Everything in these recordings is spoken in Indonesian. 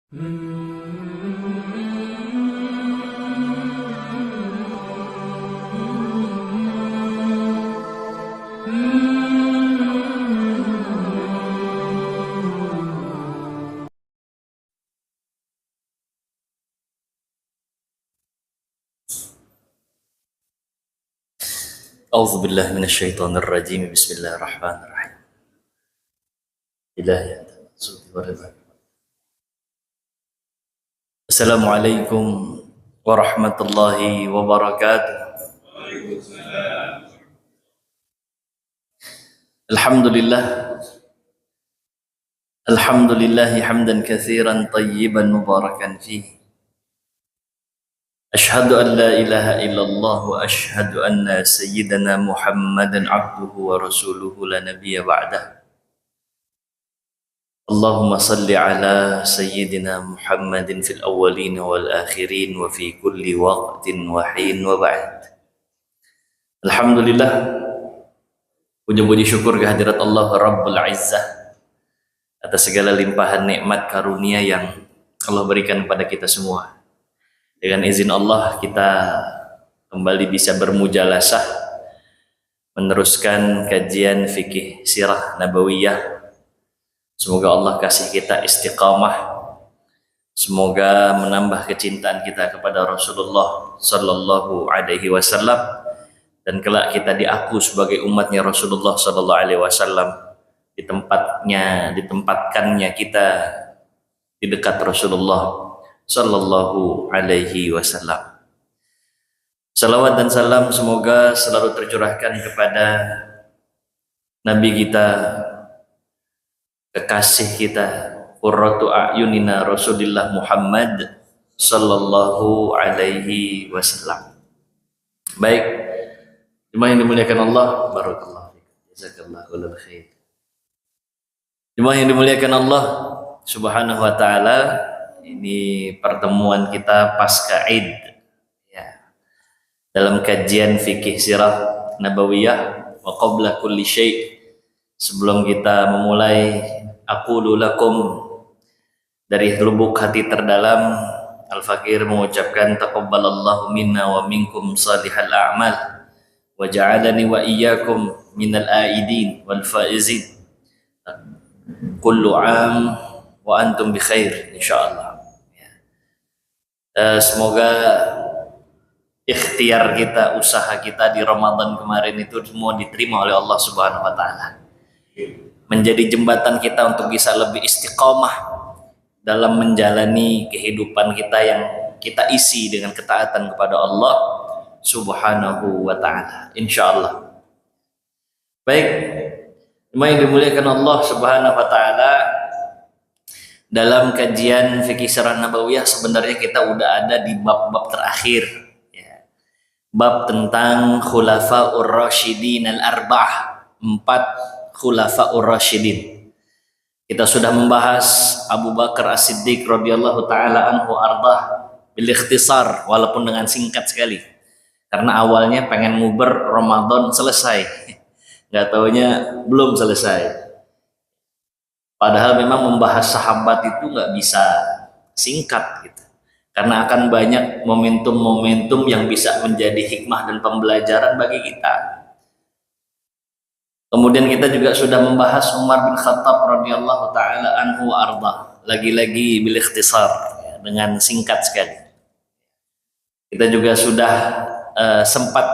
أعوذ بالله من الشيطان الرجيم. بسم الله الرحمن الرحيم. إلهي Assalamualaikum warahmatullahi wabarakatuh. Alhamdulillah. Alhamdulillahi hamdan katsiran tayyiban mubarakan fihi. Ashhadu an la ilaha illallah wa ashhadu anna sayyidana Muhammadan abduhu wa rasuluhu la nabiyya ba'dah. Allahumma salli ala sayyidina Muhammadin fil awwalin wal akhirin wa fi kulli waqtin wa hin wa ba'd. Alhamdulillah, puji-puji syukur kehadirat Allah Rabbul Izzah atas segala limpahan nikmat karunia yang Allah berikan kepada kita semua. Dengan izin Allah kita kembali bisa bermujalasah meneruskan kajian fikih sirah nabawiyah. Semoga Allah kasih kita istiqamah, semoga menambah kecintaan kita kepada Rasulullah Sallallahu Alaihi Wasallam, dan kelak kita diaku sebagai umatnya Rasulullah Sallallahu Alaihi Wasallam, ditempatkannya kita di dekat Rasulullah Sallallahu Alaihi Wasallam. Salawat dan salam semoga selalu tercurahkan kepada Nabi kita, kekasih kita, qurratu a'yunina Rasulillah Muhammad Sallallahu Alaihi Wasallam. Baik, jemaah yang dimuliakan Allah, barakallahu fikum, jazakallahu khair. Jemaah yang dimuliakan Allah Subhanahu wa taala, ini pertemuan kita pasca Id ya, dalam kajian fikih sirah nabawiyah. Wa qabla kulli syai', sebelum kita memulai, aqulu lakum, dari lubuk hati terdalam Al-Fakir mengucapkan taqabbalallahu minna wa minkum salihal a'mal wa ja'alani wa iyyakum minal aidin wal faizin kullu 'am wa antum bi khair insyaallah. Semoga ikhtiar kita, usaha kita di Ramadan kemarin itu semua diterima oleh Allah Subhanahu wa taala, menjadi jembatan kita untuk bisa lebih istiqomah dalam menjalani kehidupan kita yang kita isi dengan ketaatan kepada Allah Subhanahu wa taala insyaallah. Baik, yang dimuliakan Allah Subhanahu wa taala, dalam kajian fikih sirah nabawiyah sebenarnya kita udah ada di bab-bab terakhir ya. Bab tentang khulafaur rasyidin al-arba'ah, 4 khulafaur rasyidin. Kita sudah membahas Abu Bakar As-Siddiq radhiyallahu taala anhu ardah bil ikhtisar, walaupun dengan singkat sekali, karena awalnya pengen nguber Ramadan selesai, nggak taunya belum selesai. Padahal memang membahas sahabat itu nggak bisa singkat gitu, karena akan banyak momentum-momentum yang bisa menjadi hikmah dan pembelajaran bagi kita. Kemudian kita juga sudah membahas Umar bin Khattab radhiyallahu taala anhu arda, lagi-lagi bil ikhtisar ya, dengan singkat sekali. Kita juga sudah sempat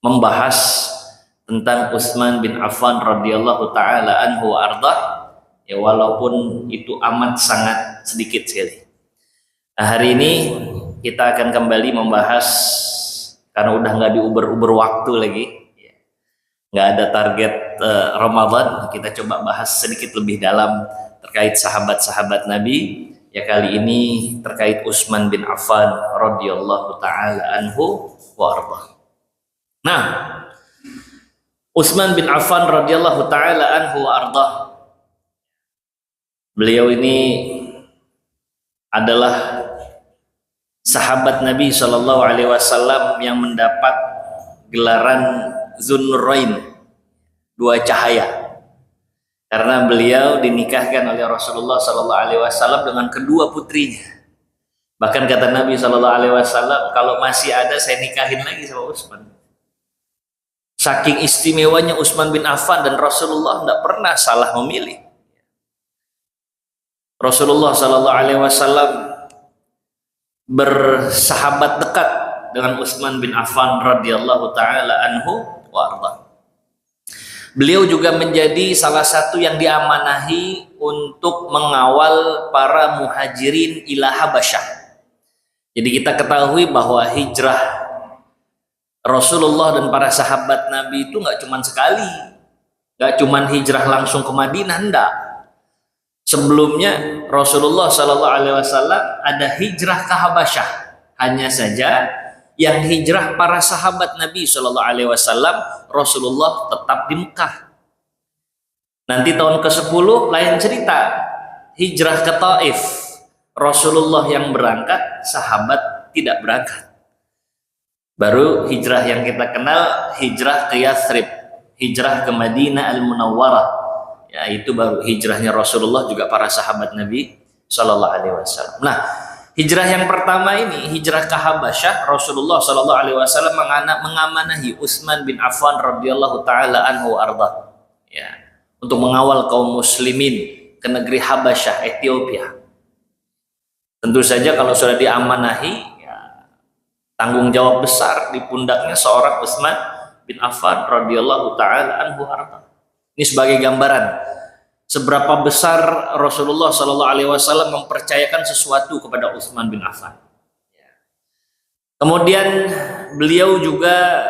membahas tentang Utsman bin Affan radhiyallahu taala anhu arda ya, walaupun itu amat sangat sedikit sekali. Nah, hari ini kita akan kembali membahas, karena udah nggak diuber-uber waktu lagi ya, nggak ada target Ramadan, kita coba bahas sedikit lebih dalam terkait sahabat-sahabat Nabi ya. Kali ini terkait Utsman bin Affan radhiyallahu taala anhu wa arda. Nah, Utsman bin Affan radhiyallahu taala anhu wa arda, beliau ini adalah sahabat Nabi Shallallahu Alaihi Wasallam yang mendapat gelaran Dzun-Nurain, 2 cahaya. karena beliau dinikahkan oleh Rasulullah Sallallahu Alaihi Wasallam dengan kedua putrinya. Bahkan kata Nabi Sallallahu Alaihi Wasallam, kalau masih ada saya nikahin lagi sama Utsman. Saking istimewanya Utsman bin Affan, dan Rasulullah tidak pernah salah memilih. Rasulullah Sallallahu Alaihi Wasallam bersahabat dekat dengan Utsman bin Affan radhiyallahu taala anhu wa arda. Beliau juga menjadi salah satu yang diamanahi untuk mengawal para muhajirin ila Habasyah. Jadi kita ketahui bahwa hijrah Rasulullah dan para sahabat Nabi itu nggak cuma sekali, nggak cuma hijrah langsung ke Madinah, enggak. Sebelumnya Rasulullah Shallallahu Alaihi Wasallam ada hijrah ke Habasyah. Hanya saja yang hijrah para sahabat Nabi Shallallahu Alaihi Wasallam, Rasulullah tetap di Mekah. Nanti tahun ke-10 lain cerita, hijrah ke Taif, Rasulullah yang berangkat, sahabat tidak berangkat. Baru hijrah yang kita kenal, hijrah ke Yathrib, hijrah ke Madinah Al-Munawwarah, ya itu baru hijrahnya Rasulullah juga para sahabat Nabi Shallallahu Alaihi Wasallam. Nah, hijrah yang pertama ini, hijrah ke Habasyah, Rasulullah Shallallahu Alaihi Wasallam mengamanahi Utsman bin Affan radhiyallahu taala anhu arda, ya, untuk mengawal kaum muslimin ke negeri Habasyah, Ethiopia. Tentu saja kalau sudah diamanahi, ya, tanggung jawab besar di pundaknya seorang Utsman bin Affan radhiyallahu taala anhu arda. Ini sebagai gambaran seberapa besar Rasulullah Shallallahu Alaihi Wasallam mempercayakan sesuatu kepada Utsman bin Affan. Kemudian beliau juga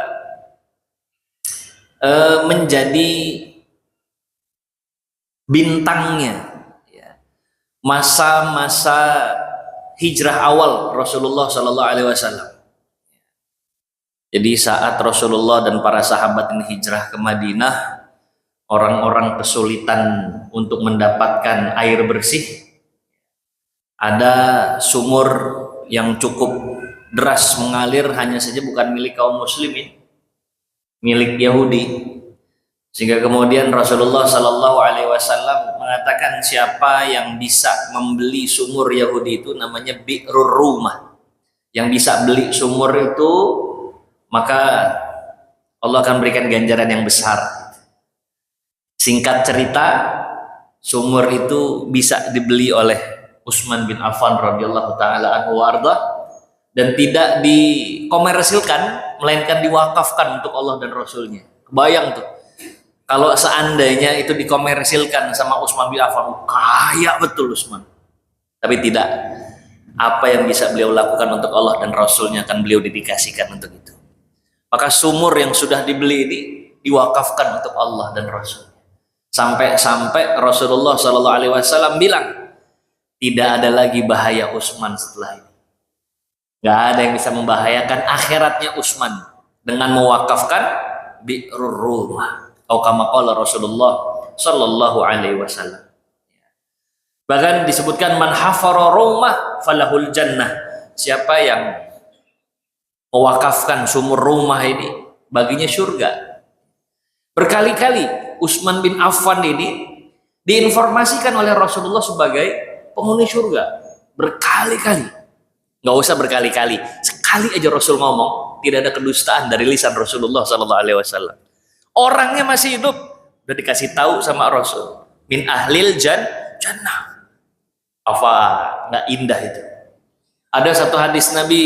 menjadi bintangnya, masa-masa hijrah awal Rasulullah Shallallahu Alaihi Wasallam. Jadi saat Rasulullah dan para sahabat ini hijrah ke Madinah, orang-orang kesulitan untuk mendapatkan air bersih. Ada sumur yang cukup deras mengalir, hanya saja bukan milik kaum muslimin, milik Yahudi. Sehingga kemudian Rasulullah Sallallahu Alaihi Wasallam mengatakan, siapa yang bisa membeli sumur Yahudi itu namanya Bi'rur Rumah. Yang bisa beli sumur itu, maka Allah akan berikan ganjaran yang besar. Singkat cerita, sumur itu bisa dibeli oleh Utsman bin Affan radhiyallahu taala anhu warda, dan tidak dikomersilkan, melainkan diwakafkan untuk Allah dan Rasulnya. Kebayang tuh, kalau seandainya itu dikomersilkan sama Utsman bin Affan, kaya betul Utsman. Tapi tidak, apa yang bisa beliau lakukan untuk Allah dan Rasulnya akan beliau dedikasikan untuk itu. Maka sumur yang sudah dibeli ini diwakafkan untuk Allah dan Rasul. Sampai-sampai Rasulullah Shallallahu Alaihi Wasallam bilang, tidak ada lagi bahaya Utsman setelah ini. Gak ada yang bisa membahayakan akhiratnya Utsman dengan mewakafkan Bi'rur Rumah. Atau kama qala Rasulullah Shallallahu Alaihi Wasallam. Bahkan disebutkan, man hafara rumah falahul jannah. Siapa yang mewakafkan sumur rumah ini, baginya surga. Berkali-kali Utsman bin Affan ini diinformasikan oleh Rasulullah sebagai penghuni surga. Berkali-kali. Nggak usah berkali-kali, sekali aja Rasul ngomong, tidak ada kedustaan dari lisan Rasulullah Sallallahu Alaihi Wasallam. Orangnya masih hidup, udah dikasih tahu sama Rasul, min ahlil jannah. Apa nggak indah itu? Ada satu hadis Nabi,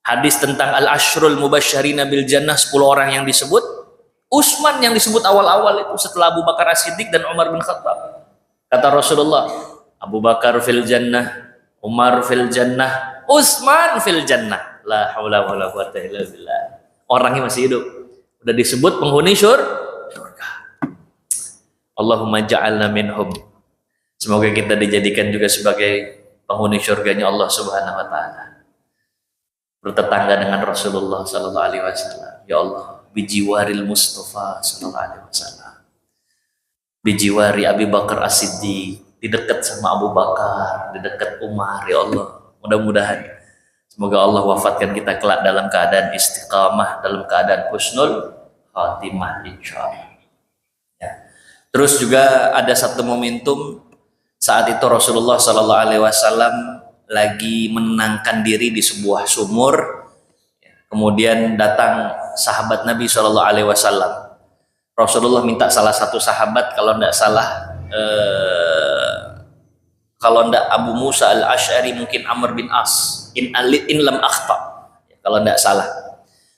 hadis tentang al-ashrul mubasysyirina bil jannah, 10 orang yang disebut. Utsman yang disebut awal-awal itu setelah Abu Bakar As-Siddiq dan Umar bin Khattab. Kata Rasulullah, Abu Bakar fil jannah, Umar fil jannah, Utsman fil jannah. La haula wala quwata illa billah. Orangnya masih hidup, udah disebut penghuni surga. Allahumma ja'alna minhum. Semoga kita dijadikan juga sebagai penghuni surganya Allah Subhanahu wa taala. Bertetangga dengan Rasulullah sallallahu alaihi wasallam. Ya Allah, bijiwaril Mustafa sallallahu alaihi wasallam, bijiwari Abi Bakar As-Siddiq, di dekat sama Abu Bakar, di dekat Umar. Ya Allah, mudah-mudahan semoga Allah wafatkan kita kelak dalam keadaan istiqamah, dalam keadaan husnul khatimah insyaallah. Ya. Terus juga ada satu momentum saat itu Rasulullah Shallallahu Alaihi Wasallam lagi menenangkan diri di sebuah sumur. Kemudian datang sahabat Nabi Shallallahu Alaihi Wasallam. Rasulullah minta salah satu sahabat, kalau tidak salah, kalau tidak Abu Musa al Ashari, mungkin Amr bin As, in lam akhta, kalau tidak salah.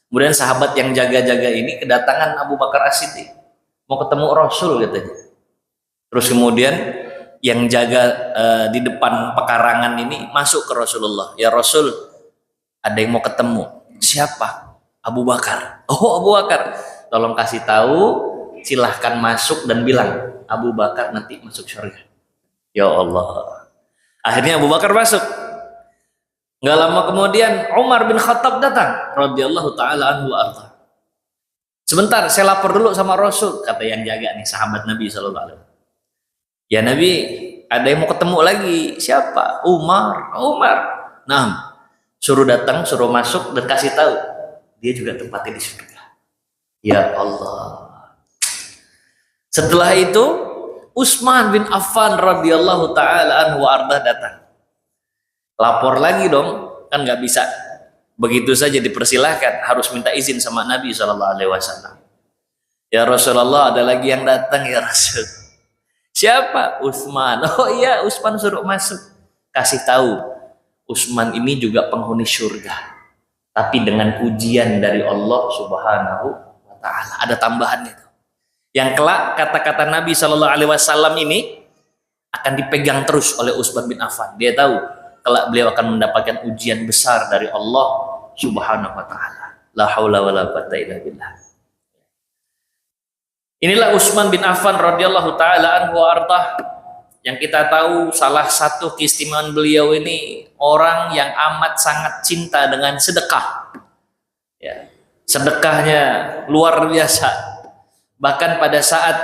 Kemudian sahabat yang jaga-jaga ini kedatangan Abu Bakar As-Siddiq, mau ketemu Rasul katanya. Terus kemudian yang jaga di depan pekarangan ini masuk ke Rasulullah, ya Rasul, ada yang mau ketemu. Siapa? Abu Bakar. Oh, Abu Bakar, tolong kasih tahu, silahkan masuk dan bilang Abu Bakar nanti masuk surga. Ya Allah. Akhirnya Abu Bakar masuk. Nggak lama kemudian Umar bin Khattab datang, radhiyallahu taala anhu arda. Sebentar, saya lapor dulu sama Rasul, kata yang jaga nih, sahabat Nabi sallallahu alaihi wasallam. Ya Nabi, ada yang mau ketemu lagi. Siapa? Umar. Nah, suruh datang, suruh masuk dan kasih tahu dia juga tempatnya di surga. Ya Allah. Setelah itu Utsman bin Affan radhiyallahu taala anhu arda datang. Lapor lagi dong, kan nggak bisa begitu saja dipersilahkan, harus minta izin sama Nabi Shallallahu Alaihi Wasallam. Ya Rasulullah, ada lagi yang datang ya Rasul. Siapa? Utsman. Oh iya, Utsman suruh masuk. Kasih tahu, Utsman ini juga penghuni surga, tapi dengan ujian dari Allah Subhanahu wa Ta'ala. Ada tambahannya tuh. Yang kelak kata-kata Nabi Shallallahu Alaihi Wasallam ini akan dipegang terus oleh Utsman bin Affan. Dia tahu kelak beliau akan mendapatkan ujian besar dari Allah Subhanahu wa Ta'ala. La haula wala quwwata illa billah. Inilah Utsman bin Affan radhiyallahu taala anhu ardah, yang kita tahu salah satu keistimewaan beliau ini orang yang amat sangat cinta dengan sedekah. Ya, sedekahnya luar biasa. Bahkan pada saat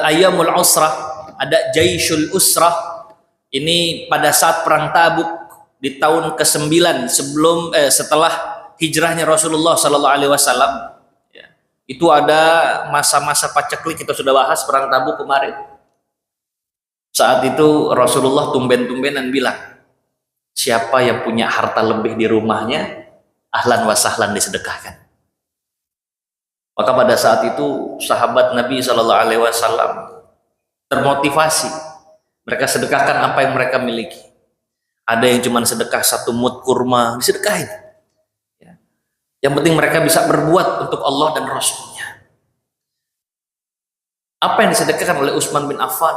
Ayyamul Usrah, ada Jaisyul Usrah, ini pada saat perang Tabuk di tahun ke-9 setelah hijrahnya Rasulullah Sallallahu Alaihi Wasallam. Ya, itu ada masa-masa paceklik, kita sudah bahas perang Tabuk kemarin. Saat itu Rasulullah tumben-tumbenan bilang, siapa yang punya harta lebih di rumahnya, ahlan wa sahlan disedekahkan. Maka pada saat itu sahabat Nabi Sallallahu Alaihi Wasallam termotivasi. Mereka sedekahkan apa yang mereka miliki. Ada yang cuma sedekah 1 mud kurma, disedekahin. Ya. Yang penting mereka bisa berbuat untuk Allah dan Rasulnya. Apa yang disedekahkan oleh Utsman bin Affan?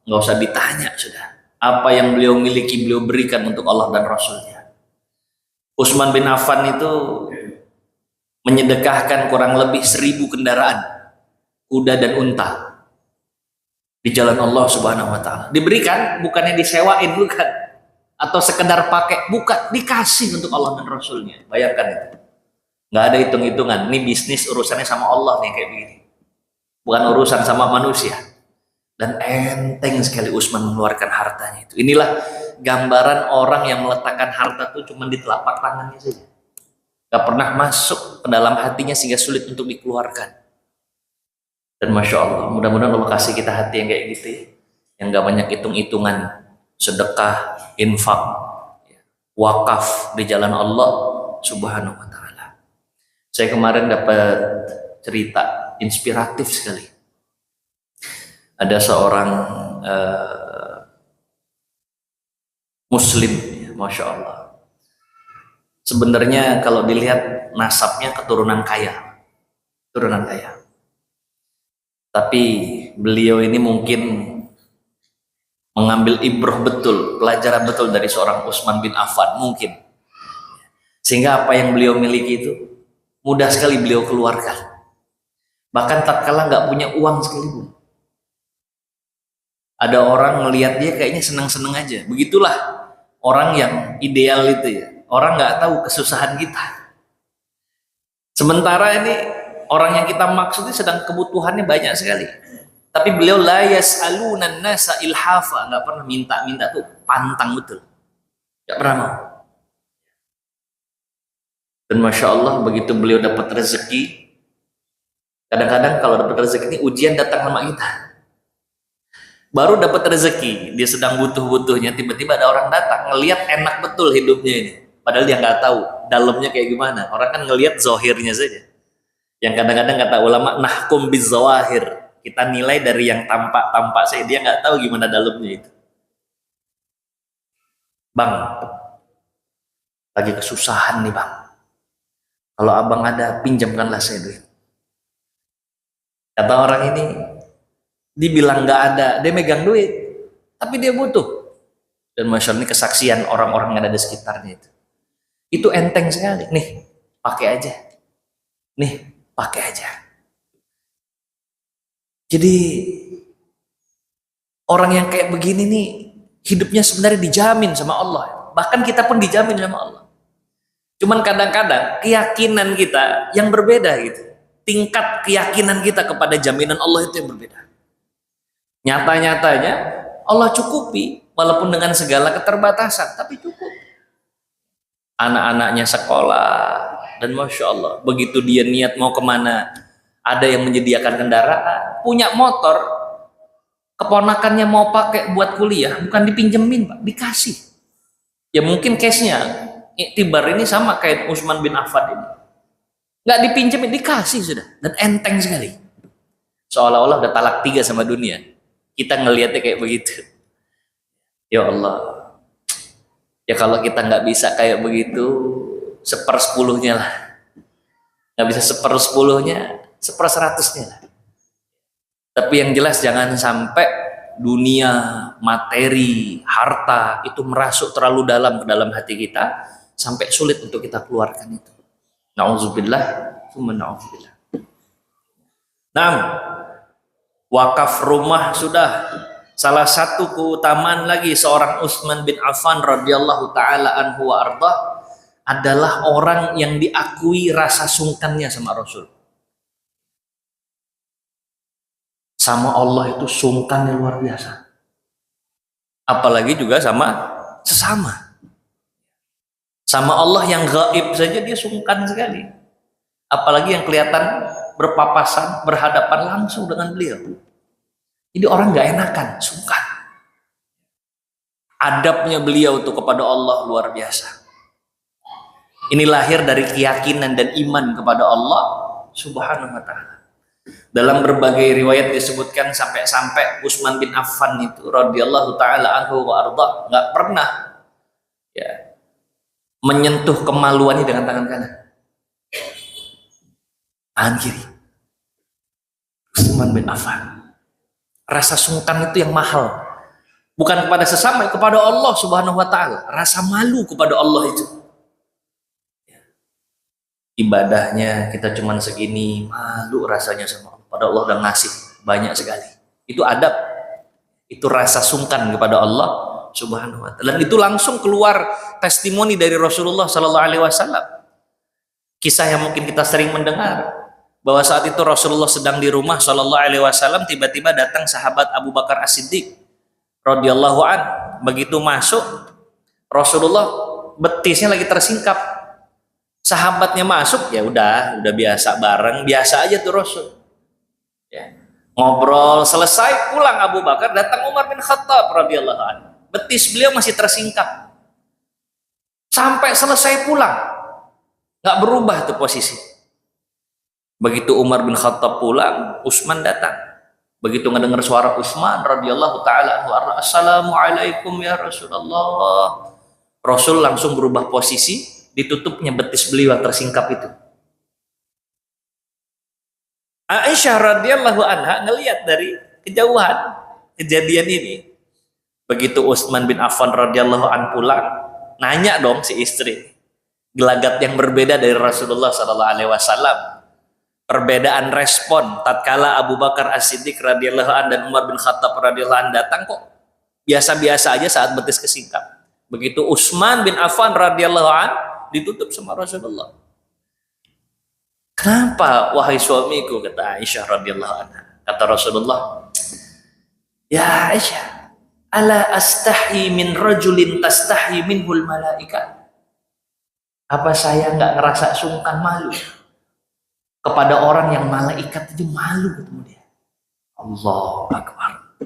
Nggak usah ditanya sudah. Apa yang beliau miliki, beliau berikan untuk Allah dan Rasulnya. Utsman bin Affan itu menyedekahkan kurang lebih 1000 kendaraan, kuda dan unta, di jalan Allah Subhanahu wa Ta'ala. Diberikan, bukannya disewain, bukan, atau sekedar pakai, bukan, dikasih untuk Allah dan Rasulnya. Bayangkan itu, nggak ada hitung-hitungan. Ini bisnis, urusannya sama Allah nih, kayak begini, bukan urusan sama manusia. Dan enteng sekali Utsman mengeluarkan hartanya itu. Inilah gambaran orang yang meletakkan harta itu cuma di telapak tangannya saja, nggak pernah masuk ke dalam hatinya sehingga sulit untuk dikeluarkan. Dan Masya Allah, mudah-mudahan Allah kasih kita hati yang kayak gitu ya, yang gak banyak hitung-hitungan, sedekah, infak, wakaf di jalan Allah Subhanahu wa Ta'ala. Saya kemarin dapat cerita inspiratif sekali. Ada seorang Muslim, Masya Allah. Sebenarnya kalau dilihat nasabnya keturunan kaya, tapi beliau ini mungkin mengambil ibrah betul, pelajaran betul dari seorang Utsman bin Affan mungkin, sehingga apa yang beliau miliki itu mudah sekali beliau keluarkan, bahkan tatkala nggak punya uang sekalipun. Ada orang melihat dia kayaknya senang-senang aja. Begitulah orang yang ideal itu ya, orang nggak tahu kesusahan kita. Sementara ini orang yang kita maksud ini sedang kebutuhannya banyak sekali. Tapi beliau la yas'alunan nasa ilhafa, nggak pernah minta-minta tuh, pantang betul, nggak pernah mau. Dan Masya Allah, begitu beliau dapat rezeki, Kadang-kadang kalau dapat rezeki ini ujian datang sama kita. Baru dapat rezeki, dia sedang butuh-butuhnya, tiba-tiba ada orang datang, ngelihat enak betul hidupnya ini. Padahal dia nggak tahu dalamnya kayak gimana. Orang kan ngelihat zohirnya saja. Yang kadang-kadang kata ulama, nahkum bizawahir. Kita nilai dari yang tampak-tampak saja. Dia nggak tahu gimana dalamnya itu. Bang, lagi kesusahan nih bang. Kalau abang ada, pinjamkanlah saya duit. Kata orang ini, dibilang nggak ada, dia megang duit, tapi dia butuh. Dan masya Allah ini kesaksian orang-orang yang ada di sekitarnya itu. Itu enteng sekali. Nih, pakai aja. Nih, pakai aja. Jadi orang yang kayak begini nih hidupnya sebenarnya dijamin sama Allah. Bahkan kita pun dijamin sama Allah. Cuman kadang-kadang keyakinan kita yang berbeda gitu. Tingkat keyakinan kita kepada jaminan Allah itu yang berbeda. Nyata-nyatanya Allah cukupi walaupun dengan segala keterbatasan, tapi cukup. Anak-anaknya sekolah dan masya Allah begitu dia niat mau kemana, ada yang menyediakan kendaraan, punya motor, keponakannya mau pakai buat kuliah, bukan dipinjemin Pak, dikasih. Ya mungkin case-nya Iktibar ini sama kayak Utsman bin Affan ini, nggak dipinjemin, dikasih sudah, dan enteng sekali. Seolah-olah udah talak 3 sama dunia. Kita ngelihatnya kayak begitu. Ya Allah, ya kalau kita nggak bisa kayak begitu, 1/10-nya lah. Nggak bisa 1/10-nya, 1/100-nya lah. Tapi yang jelas jangan sampai dunia, materi, harta itu merasuk terlalu dalam ke dalam hati kita sampai sulit untuk kita keluarkan itu. Nauzubillah, summa nauzubillah. Nah, wakaf rumah sudah. Salah satu keutamaan lagi seorang Utsman bin Affan radhiyallahu taala anhu wa ardah adalah orang yang diakui rasa sungkannya sama Rasul. Sama Allah itu sungkannya luar biasa. Apalagi juga sama sesama. Sama Allah yang gaib saja dia sungkan sekali. Apalagi yang kelihatan berpapasan, berhadapan langsung dengan beliau. Jadi orang gak enakan, sungkan. Adabnya beliau itu kepada Allah luar biasa. Ini lahir dari keyakinan dan iman kepada Allah Subhanahu wa ta'ala. Dalam berbagai riwayat disebutkan sampai-sampai Utsman bin Affan itu radhiyallahu taala anhu wa arda nggak pernah ya menyentuh kemaluannya dengan tangan kanan. Tangan kiri. Utsman bin Affan. Rasa sungkan itu yang mahal. Bukan kepada sesama, kepada Allah Subhanahu wa taala. Rasa malu kepada Allah itu. Ibadahnya kita cuman segini, malu rasanya sama Allah. Pada Allah udah ngasih banyak sekali. Itu adab, itu rasa sungkan kepada Allah Subhanahu wa taala. Dan itu langsung keluar testimoni dari Rasulullah sallallahu alaihi wasallam. Kisah yang mungkin kita sering mendengar bahwa saat itu Rasulullah sedang di rumah sallallahu alaihi wasallam, tiba-tiba datang sahabat Abu Bakar As-Siddiq radhiyallahu an. Begitu masuk, Rasulullah betisnya lagi tersingkap. Sahabatnya masuk, ya udah biasa bareng, biasa aja tuh Rasul. Ya. Ngobrol selesai, pulang Abu Bakar, datang Umar bin Khattab radhiyallahu anhu. Betis beliau masih tersingkap. Sampai selesai pulang, nggak berubah tuh posisi. Begitu Umar bin Khattab pulang, Utsman datang. Begitu ngedengar suara Utsman radhiyallahu taala anhu, "Assalamualaikum ya Rasulullah." Rasul langsung berubah posisi, ditutupnya betis beliau tersingkap itu. Aisyah radhiyallahu anha ngelihat dari kejauhan kejadian ini. Begitu Utsman bin Affan radhiyallahu an pulang, nanya dong si istri. Gelagat yang berbeda dari Rasulullah sallallahu alaihi wasallam. Perbedaan respon tatkala Abu Bakar As-Siddiq radhiyallahu an dan Umar bin Khattab radhiyallahu an datang kok biasa-biasa aja saat betis kesingkap. Begitu Utsman bin Affan radhiyallahu an ditutup sama Rasulullah. Kenapa wahai suamiku, kata Aisyah radhiyallahu anha. Kata Rasulullah, "Ya Aisyah, ala astahi min rajulin tastahi minhul malaika?" Apa saya nggak ngerasa sungkan malu kepada orang yang malaikat aja malu ketemu dia. Allahu Akbar.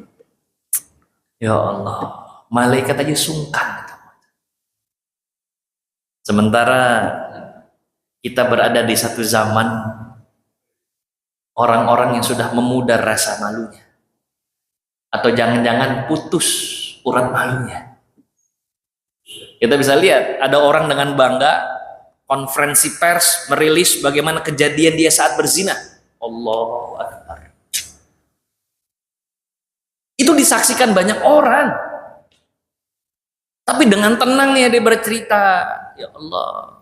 Ya Allah, malaikat aja sungkan. Sementara kita berada di satu zaman orang-orang yang sudah memudar rasa malunya, atau jangan-jangan putus urat malunya. Kita bisa lihat ada orang dengan bangga konferensi pers merilis bagaimana kejadian dia saat berzina. Allahu Akbar. Itu disaksikan banyak orang, tapi dengan tenangnya dia bercerita. Ya Allah,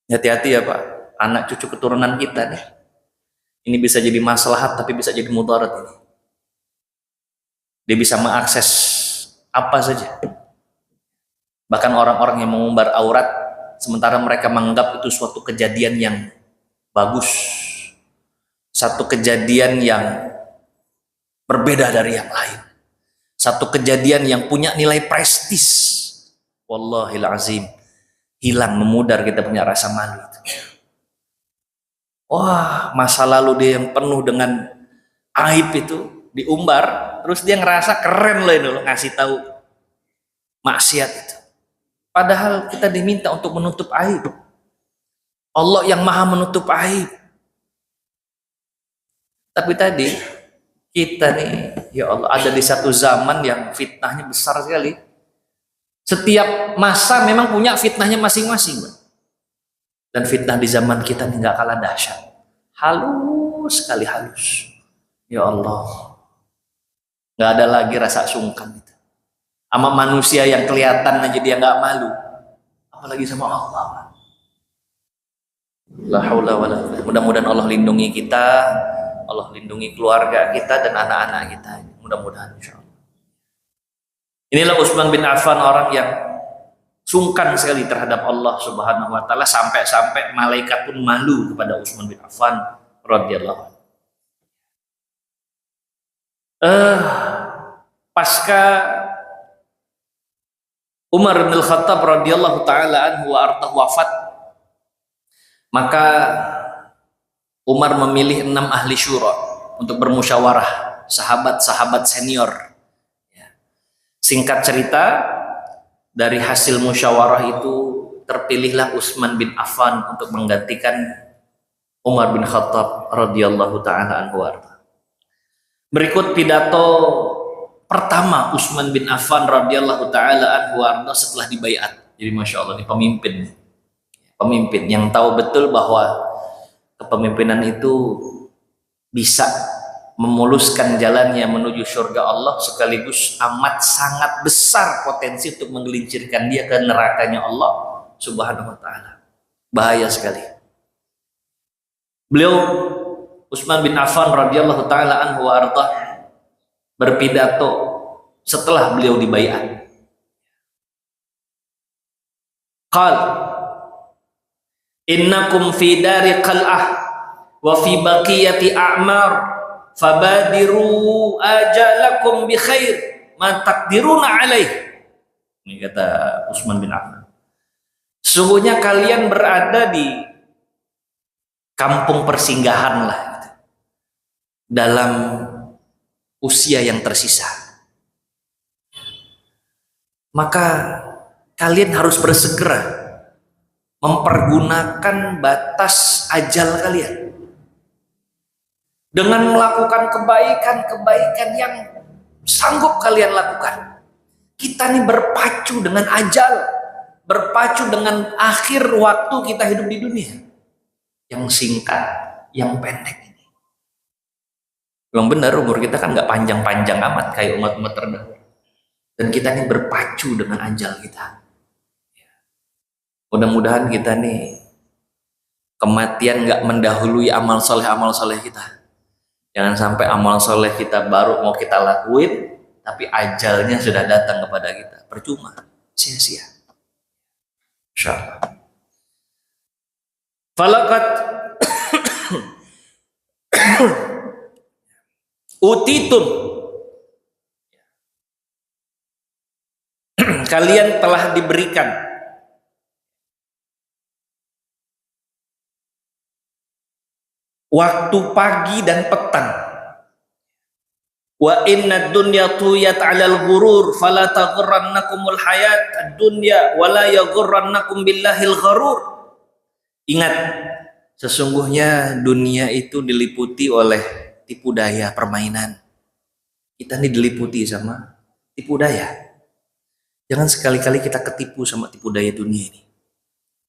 hati-hati ya Pak, anak cucu keturunan kita nih, ini bisa jadi maslahat tapi bisa jadi mudarat ini. Dia bisa mengakses apa saja, bahkan orang-orang yang mengumbar aurat sementara mereka menganggap itu suatu kejadian yang bagus, satu kejadian yang berbeda dari yang lain, satu kejadian yang punya nilai prestis. Wallahil azim, hilang, memudar kita punya rasa malu itu. Wah, masa lalu dia yang penuh dengan aib itu diumbar, terus dia ngerasa keren loh ini loh, ngasih tahu maksiat itu. Padahal kita diminta untuk menutup aib. Allah yang maha menutup aib. Tapi tadi kita nih, ya Allah, ada di satu zaman yang fitnahnya besar sekali. Setiap masa memang punya fitnahnya masing-masing. Dan fitnah di zaman kita nih nggak kalah dahsyat. Halus sekali, halus. Ya Allah, nggak ada lagi rasa sungkan itu. Sama manusia yang kelihatan aja dia nggak malu, apalagi sama Allah. La haula wala quwwata. Mudah-mudahan Allah lindungi kita, Allah lindungi keluarga kita dan anak-anak kita. Mudah-mudahan insyaallah. Inilah Utsman bin Affan, orang yang sungkan sekali terhadap Allah Subhanahu wa taala, sampai-sampai malaikat pun malu kepada Utsman bin Affan radhiyallahu anhu. Pasca Umar bin Khattab radhiyallahu taala anhu wa ardah wafat, maka Umar memilih 6 ahli syura untuk bermusyawarah, sahabat-sahabat senior. Singkat cerita, dari hasil musyawarah itu terpilihlah Utsman bin Affan untuk menggantikan Umar bin Khattab radhiyallahu taala anhu. Berikut pidato pertama Utsman bin Affan radhiyallahu taala anhu setelah dibaiat. Jadi masya Allah, ini pemimpin yang tahu betul bahwa kepemimpinan itu bisa memuluskan jalannya menuju surga Allah, sekaligus amat sangat besar potensi untuk menggelincirkan dia ke nerakanya Allah Subhanahu wa taala. Bahaya sekali. Beliau Utsman bin Affan radhiyallahu taala anhu warḍah berpidato setelah beliau dibaiat. Qal innakum fi dari qal'ah wa fi baqiyati a'mar fabadiru ajalakum bi khair ma taqdiruna alaih. Ini kata Utsman bin Affan. Sesungguhnya kalian berada di kampung persinggahan lah, dalam usia yang tersisa. Maka kalian harus bersegera mempergunakan batas ajal kalian dengan melakukan kebaikan-kebaikan yang sanggup kalian lakukan. Kita nih berpacu dengan ajal, berpacu dengan akhir waktu kita hidup di dunia yang singkat, yang pendek ini. Memang benar, umur kita kan nggak panjang-panjang amat kayak umat-umat terdahulu. Dan kita nih berpacu dengan ajal kita. Mudah-mudahan kita nih kematian nggak mendahului amal soleh kita. Jangan sampai amal soleh kita baru mau kita lakuin, tapi ajalnya sudah datang kepada kita. Percuma, sia-sia. Insyaallah. Falakat utitum, kalian telah diberikan waktu pagi dan petang. Wa inna dunya tuyat 'alal ghurur fala taghurrannakumul hayat ad-dunya wala yaghurrannakum billahil gharur. Ingat, sesungguhnya dunia itu diliputi oleh tipu daya permainan. Kita ini diliputi sama tipu daya. Jangan sekali-kali kita ketipu sama tipu daya dunia ini.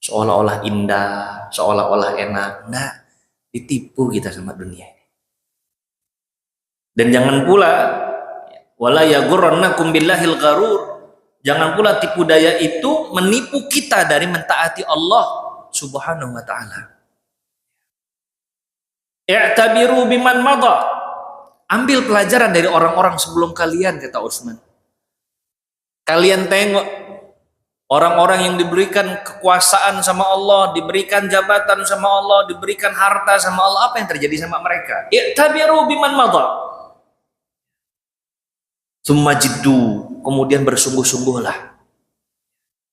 Seolah-olah indah, seolah-olah enak. Enggak, ditipu kita sama dunia ini. Dan jangan pula wala yaghurrannakum billahil gharur. Jangan pula tipu daya itu menipu kita dari mentaati Allah Subhanahu wa taala. I'tabiru biman madha. Ambil pelajaran dari orang-orang sebelum kalian, kata Utsman. Kalian tengok orang-orang yang diberikan kekuasaan sama Allah, diberikan jabatan sama Allah, diberikan harta sama Allah, apa yang terjadi sama mereka? I'tabiru biman madha. Summa jiddu, kemudian bersungguh-sungguhlah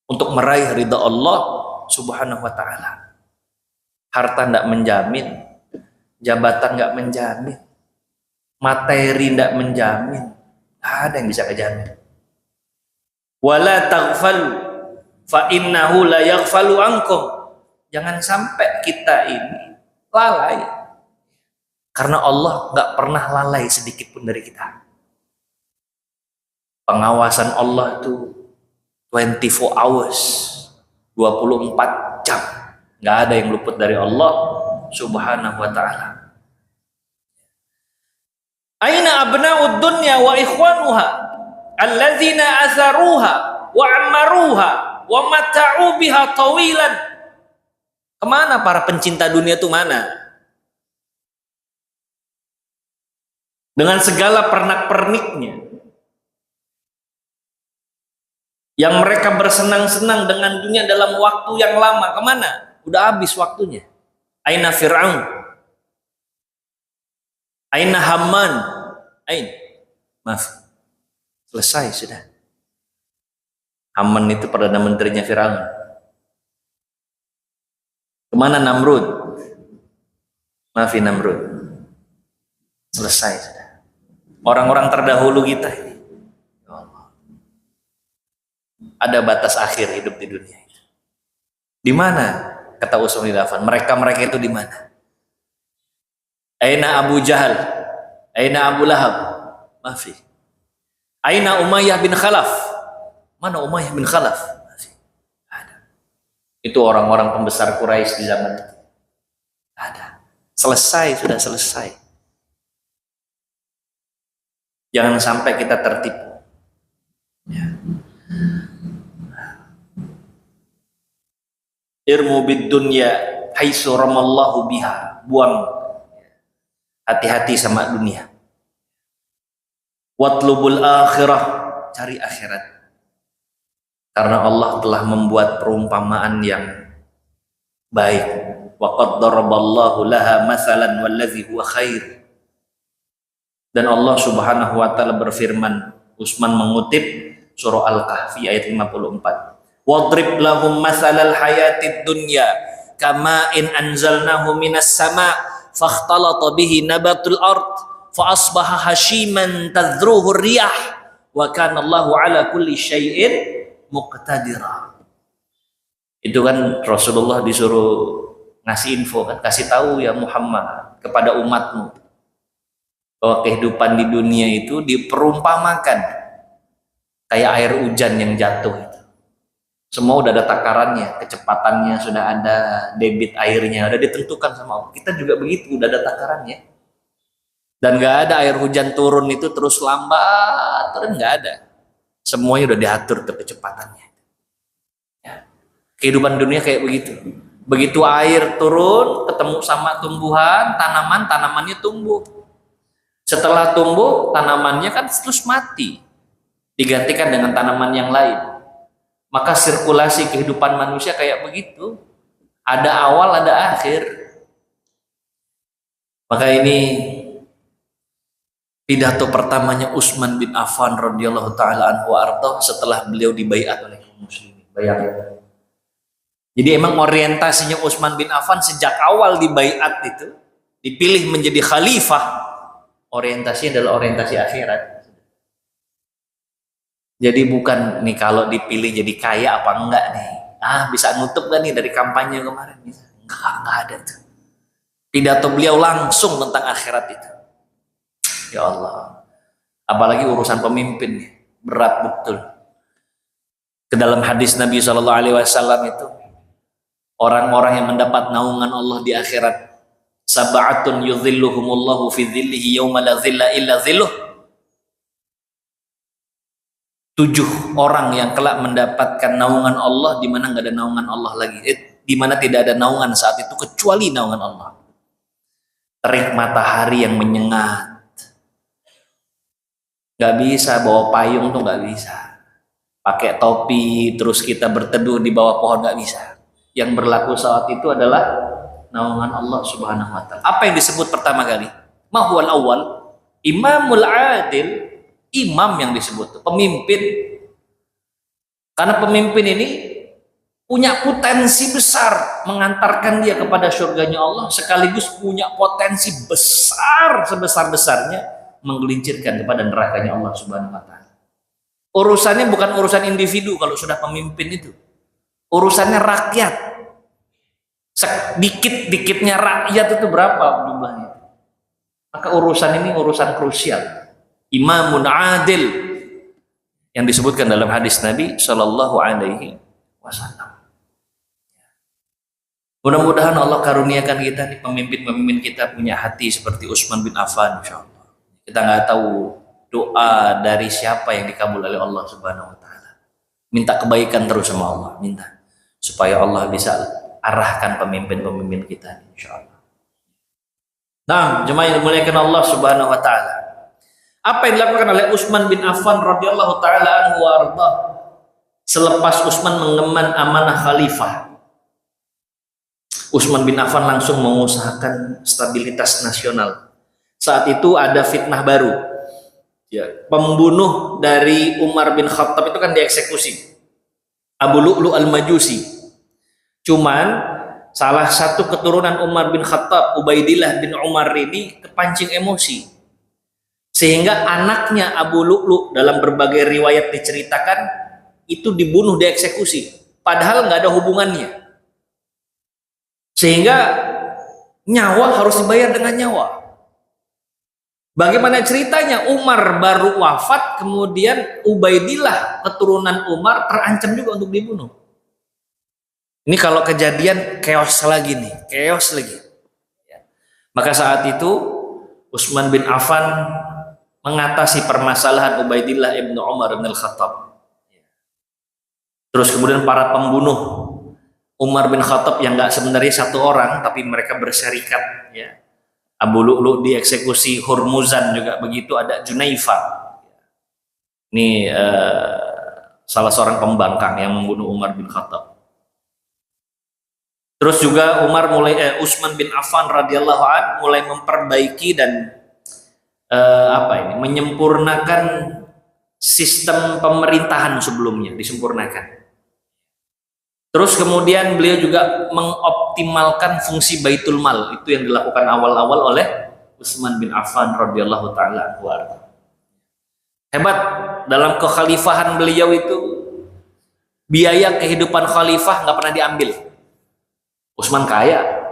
untuk meraih ridha Allah Subhanahu wa taala. Harta tidak menjamin, jabatan nggak menjamin, materi tidak menjamin, nggak ada yang bisa kejamin. Wala taghfalu fa innahu la yaghfalu ankum. Jangan sampai kita ini lalai, karena Allah nggak pernah lalai sedikit pun dari kita. Pengawasan Allah itu 24 hours, 24 jam, nggak ada yang luput dari Allah Subhanahu wa ta'ala. Aina abna'ud dunya wa ikhwanuha alladzina azaruha wa ammaruha wa mata'u biha tawilan. Kemana para pencinta dunia itu mana? Dengan segala pernak-perniknya, yang mereka bersenang-senang dengan dunia dalam waktu yang lama, kemana? Udah habis waktunya. Aina Fir'aun, aina Haman, maaf, selesai sudah. Haman itu perdana menterinya Fir'aun. Kemana Namrud? Maafin Namrud, selesai sudah. Orang-orang terdahulu kita ini, ada batas akhir hidup di dunia ini. Di mana? Kata Utsman bin Affan, mereka itu di mana? Aina Abu Jahal, aina Abu Lahab, maafi. Aina Umayyah bin Khalaf, mana Umayyah bin Khalaf? Maafi. Ada. Itu orang-orang pembesar Quraisy di zaman itu. Ada. Selesai, sudah selesai. Jangan sampai kita tertipu. Ya. Irmu bid dunya haitsu ramallahu biha. Buang, hati-hati sama dunia. Watlubul akhirah, cari akhirat. Karena Allah telah membuat perumpamaan yang baik. Wa qad daraballahu laha mathalan wallazi huwa khair. Dan Allah Subhanahu wa taala berfirman, Utsman mengutip surah Al-Kahfi ayat 54. Wadrib lahum mathalal hayatid dunya kama in anzalnahu minas sama fakhtalata bihi nabatul ard fa asbaha hashiman tadhruhu riyah wa kana Allahu ala kulli syai'in muqtadira. Itu kan Rasulullah disuruh ngasih info kan, kasih tahu ya Muhammad kepada umatmu bahwa kehidupan di dunia itu diperumpamakan kayak air hujan yang jatuh. Semua udah ada takarannya, kecepatannya sudah ada, debit airnya udah ditentukan sama Allah. Kita juga begitu, udah ada takarannya. Dan nggak ada air hujan turun itu terus lambat, terus nggak ada. Semuanya udah diatur tuh kecepatannya. Ya. Kehidupan dunia kayak begitu. Begitu air turun, ketemu sama tumbuhan, tanamannya tumbuh. Setelah tumbuh, tanamannya kan terus mati, digantikan dengan tanaman yang lain. Maka sirkulasi kehidupan manusia kayak begitu, ada awal ada akhir. Maka ini pidato pertamanya Utsman bin Affan radhiyallahu taala anhu arda setelah beliau dibaiat oleh kaum muslimin. Bayangkan. Jadi emang orientasinya Utsman bin Affan sejak awal dibaiat itu dipilih menjadi khalifah, orientasinya adalah orientasi akhirat. Jadi bukan nih kalau dipilih jadi kaya apa enggak nih, bisa nutup gak nih dari kampanye kemarin, enggak ada tuh. Pidato beliau langsung tentang akhirat itu. Ya Allah, apalagi urusan pemimpin nih, berat betul. Ke dalam hadis Nabi SAW itu, orang-orang yang mendapat naungan Allah di akhirat, sab'atun yudhilluhumullahu fi dhillihi yawma la dhilla illa dhilluh. 7 orang yang kelak mendapatkan naungan Allah di mana nggak ada naungan Allah lagi, di mana tidak ada naungan saat itu kecuali naungan Allah. Terik matahari yang menyengat, nggak bisa bawa payung tuh, nggak bisa pakai topi terus kita berteduh di bawah pohon, nggak bisa. Yang berlaku saat itu adalah naungan Allah Subhanahu wa Ta'ala. Apa yang disebut pertama kali? Mahwal awal, imamul adil, imam yang disebut, pemimpin. Karena pemimpin ini punya potensi besar mengantarkan dia kepada surganya Allah, sekaligus punya potensi besar sebesar-besarnya menggelincirkan kepada nerakanya Allah Subhanahu wa Ta'ala. Urusannya bukan urusan individu kalau sudah pemimpin itu. Urusannya rakyat. Sedikit-dikitnya rakyat itu berapa jumlahnya? Maka urusan ini urusan krusial. Imamun adil yang disebutkan dalam hadis Nabi Shallallahu Alaihi Wasallam. Mudah-mudahan Allah karuniakan kita nih, pemimpin-pemimpin kita punya hati seperti Utsman bin Affan, insya Allah. Kita nggak tahu doa dari siapa yang dikabul oleh Allah Subhanahu Wa Taala. Minta kebaikan terus sama Allah, minta supaya Allah bisa arahkan pemimpin-pemimpin kita, insya Allah. Nah, jemaah yang dimuliakan Allah Subhanahu Wa Taala. Apa yang dilakukan oleh Utsman bin Affan radhiyallahu taala anhu warda selepas Utsman mengemban amanah khalifah? Utsman bin Affan langsung mengusahakan stabilitas nasional. Saat itu ada fitnah baru. Ya, pembunuh dari Umar bin Khattab itu kan dieksekusi. Abu Lu'lu' al-Majusi. Cuman salah satu keturunan Umar bin Khattab, Ubaidillah bin Umar ini kepancing emosi. Sehingga anaknya Abu Lu'lu' dalam berbagai riwayat diceritakan itu dibunuh, dieksekusi, padahal nggak ada hubungannya. Sehingga nyawa harus dibayar dengan nyawa. Bagaimana ceritanya? Umar baru wafat, kemudian Ubaidillah keturunan Umar terancam juga untuk dibunuh. Ini kalau kejadian chaos lagi nih, chaos lagi. Maka saat itu Utsman bin Affan mengatasi permasalahan Ubaidillah ibnu Umar bin Al-Khattab. Terus kemudian para pembunuh Umar bin Khattab yang nggak sebenarnya satu orang, tapi mereka berserikat. Ya. Abu Lu'lu' dieksekusi, Hurmuzan juga begitu, ada Junaifah. Ini salah seorang pembangkang yang membunuh Umar bin Khattab. Terus juga Utsman bin Affan radhiyallahu anhu mulai memperbaiki dan menyempurnakan sistem pemerintahan sebelumnya, disempurnakan. Terus kemudian beliau juga mengoptimalkan fungsi Baitul Mal, itu yang dilakukan awal-awal oleh Utsman bin Affan radhiyallahu taala anhu. Hebat dalam kekhalifahan beliau itu, biaya kehidupan khalifah nggak pernah diambil. Utsman kaya.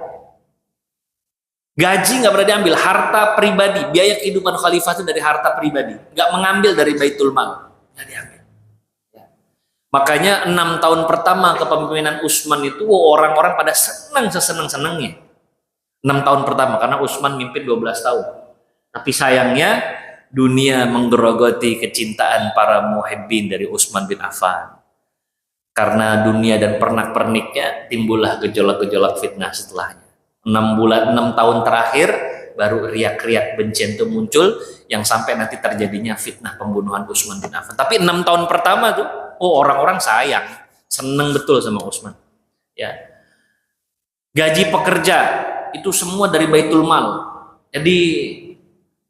Gaji nggak pernah diambil, harta pribadi, biaya kehidupan khalifah itu dari harta pribadi, nggak mengambil dari Baitul Mal, nggak diambil. Ya. Makanya 6 tahun pertama kepemimpinan Utsman itu orang-orang pada sesenang-senangnya. 6 tahun pertama, karena Utsman mimpin 12 tahun. Tapi sayangnya dunia menggerogoti kecintaan para muhibbin dari Utsman bin Affan. Karena dunia dan pernak-perniknya, timbullah gejolak-gejolak fitnah setelahnya. 6 tahun terakhir baru riak-riak bencian itu muncul, yang sampai nanti terjadinya fitnah pembunuhan Utsman bin Affan. Tapi 6 tahun pertama tuh, orang-orang sayang, seneng betul sama Utsman. Ya. Gaji pekerja itu semua dari Baitul Mal. Jadi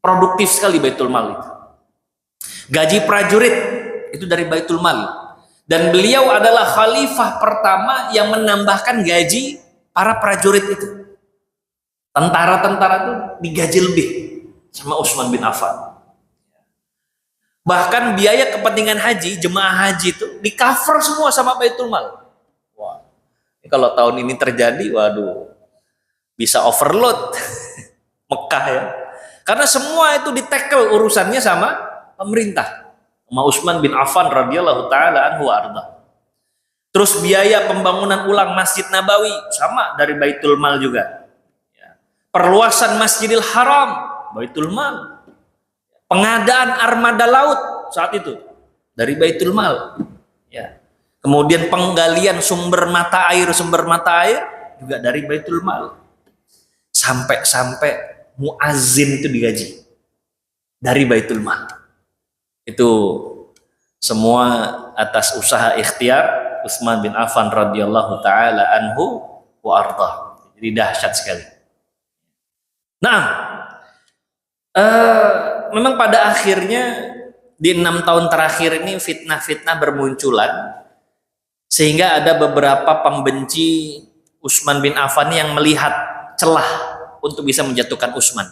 produktif sekali Baitul Mal itu. Gaji prajurit itu dari Baitul Mal. Dan beliau adalah khalifah pertama yang menambahkan gaji para prajurit itu. Tentara-tentara tuh digaji lebih sama Utsman bin Affan. Bahkan biaya kepentingan haji, jemaah haji itu di cover semua sama Baitul Mal. Wah, ini kalau tahun ini terjadi, waduh, bisa overload Mekah ya. Karena semua itu ditekel urusannya sama pemerintah, sama Utsman bin Affan radhiyallahu taala anhu arda. Terus biaya pembangunan ulang Masjid Nabawi sama dari Baitul Mal juga. Perluasan Masjidil Haram, Baitul Mal. Pengadaan armada laut saat itu dari Baitul Mal. Ya. Kemudian penggalian sumber mata air juga dari Baitul Mal. Sampai muazin itu digaji dari Baitul Mal. Itu semua atas usaha ikhtiar Utsman bin Affan radhiyallahu taala anhu wa arda. Jadi dahsyat sekali. Nah, memang pada akhirnya di 6 tahun terakhir ini fitnah-fitnah bermunculan sehingga ada beberapa pembenci Utsman bin Affan yang melihat celah untuk bisa menjatuhkan Utsman.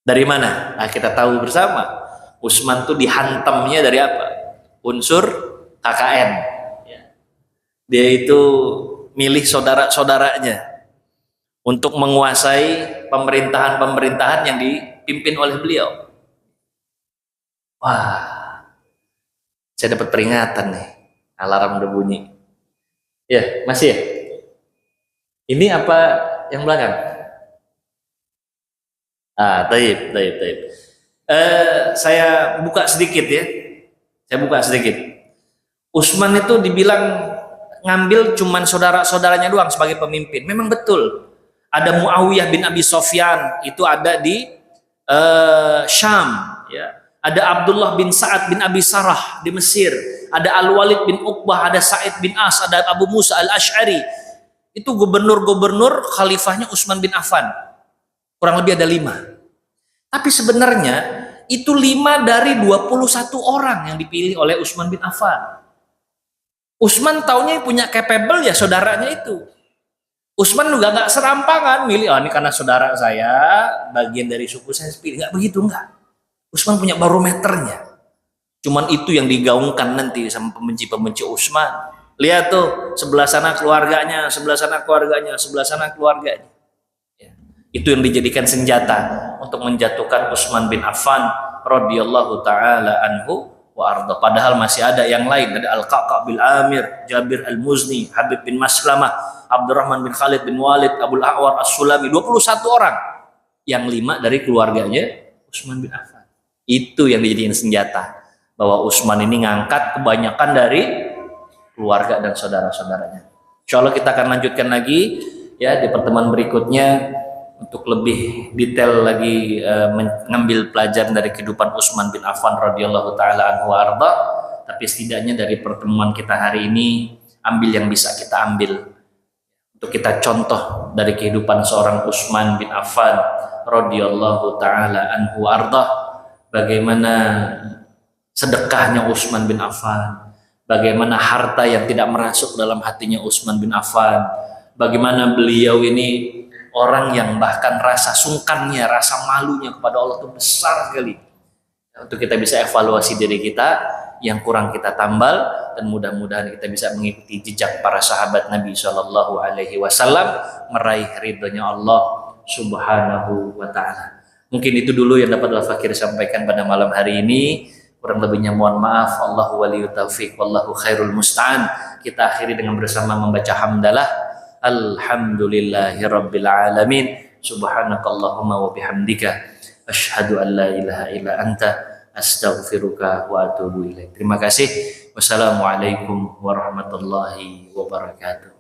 Dari mana? Nah, kita tahu bersama Utsman tuh dihantamnya dari apa? Unsur KKN. Dia itu milih saudara-saudaranya untuk menguasai pemerintahan-pemerintahan yang dipimpin oleh beliau. Wah, saya dapat peringatan nih, alarm udah bunyi. Ya, masih ya? Ini apa yang belakang? Taib. Saya buka sedikit ya. Utsman itu dibilang ngambil cuman saudara-saudaranya doang sebagai pemimpin. Memang betul. Ada Muawiyah bin Abi Sofyan, itu ada di Syam, ya. Ada Abdullah bin Sa'ad bin Abi Sarah di Mesir, ada Al-Walid bin Uqbah, ada Sa'id bin As, ada Abu Musa Al-Ash'ari. Itu gubernur-gubernur khalifahnya Utsman bin Affan. Kurang lebih ada 5. Tapi sebenarnya itu 5 dari 21 orang yang dipilih oleh Utsman bin Affan. Utsman taunya punya capable ya saudaranya itu. Utsman juga nggak serampangan milih, ini karena saudara saya, bagian dari suku saya pilih. Nggak begitu, nggak. Utsman punya barometernya. Cuman itu yang digaungkan nanti sama pembenci-pembenci Utsman. Lihat tuh, sebelah sana keluarganya, sebelah sana keluarganya, sebelah sana keluarganya. Ya. Itu yang dijadikan senjata untuk menjatuhkan Utsman bin Affan radhiyallahu taala anhu wa arda. Padahal masih ada yang lain, ada Al-Qaqa' bil Amir, Jabir Al-Muzni, Habib bin Maslamah, Abdurrahman bin Khalid bin Walid, Abul A'war As-Sulami, 21 orang. Yang 5 dari keluarganya Utsman bin Affan. Itu yang dijadikan senjata, bahwa Utsman ini ngangkat kebanyakan dari keluarga dan saudara-saudaranya. Insya Allah kita akan lanjutkan lagi ya di pertemuan berikutnya untuk lebih detail lagi mengambil pelajaran dari kehidupan Utsman bin Affan radhiyallahu taala anhu arda. Tapi setidaknya dari pertemuan kita hari ini ambil yang bisa kita ambil untuk kita contoh dari kehidupan seorang Utsman bin Affan radhiyallahu taala anhu arda. Bagaimana sedekahnya Utsman bin Affan, bagaimana harta yang tidak merasuk dalam hatinya Utsman bin Affan, bagaimana beliau ini orang yang bahkan rasa sungkannya, rasa malunya kepada Allah itu besar sekali. Untuk kita bisa evaluasi diri kita, yang kurang kita tambal, dan mudah-mudahan kita bisa mengikuti jejak para sahabat Nabi Shallallahu Alaihi Wasallam, meraih ridhonya Allah Subhanahu Wa Taala. Mungkin itu dulu yang dapat Al-Fakir sampaikan pada malam hari ini. Kurang lebihnya mohon maaf. Allahu waliyut taufiq wallahu khairul musta'an. Kita akhiri dengan bersama membaca hamdalah. Alhamdulillahi rabbil alamin. Subhanakallahumma wa bihamdika asyhadu an la ilaha illa anta astaghfiruka wa atubu ilaik. Terima kasih. Wassalamualaikum warahmatullahi wabarakatuh.